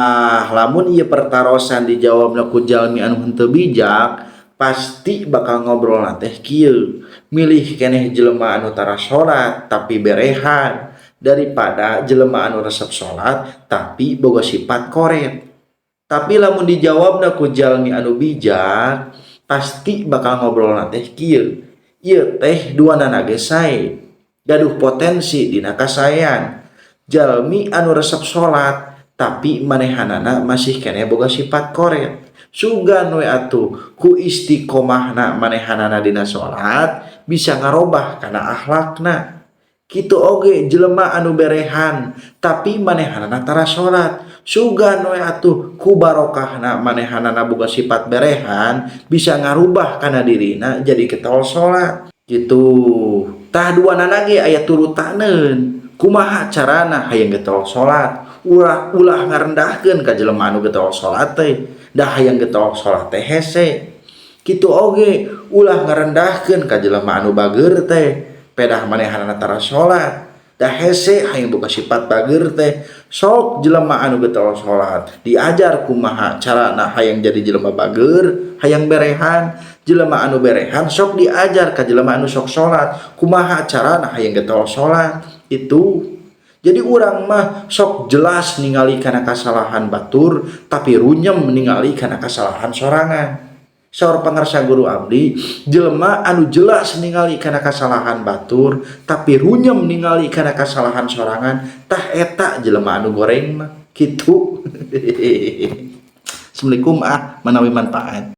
Tah lamun ieu pertarosan dijawabna ku jalmi anu henteu bijak pasti bakal ngobrol teh kieu, milih keneh jelema anu tara salat tapi berehan daripada jelema anu resep salat tapi boga sifat koret. Tapi lamun dijawabna ku jalmi anu bijak pasti bakal ngobrol teh kieu, ieu teh duanana ge sae gaduh potensi dina kasaean. Jalmi anu resep salat tapi manehanana masih kene boga sifat koret, sugan we atuh ku istiqomahna manehanana dina salat bisa ngarobah kana akhlakna. Kitu oge jelema anu berehan tapi manehanana tara salat, sugan we atuh ku barokahna manehanana boga sifat berehan bisa ngarubah kana dirina jadi getol salat gitu. Tah duanana ge aya turutaneun, kumaha carana hayang getol salat, ulah ngarendahkeun ka jelema anu getol salat teh, da hayang getol salat teh hese. Kitu oge ulah ngarendahkeun ka jelema anu bageur teh, pedah manehanana tara salat, da hese hayang boga sifat bageur teh. Sok jelema anu getol salat diajar kumaha carana hayang jadi jelema bageur, hayang berehan. Jelema anu berehan sok diajar ka jelema anu sok salat kumaha carana hayang getol salat. Itu jadi urang mah sok jelas ningali kana kasalahan batur tapi runyem ningali kana kasalahan sorangan. Saur pangarsa guru abdi, jelema anu jelas ningali kana kasalahan batur tapi runyem ningali kana kasalahan sorangan, tah eta jelema anu goreng mah kitu. Assalamualaikum manawi manfaat.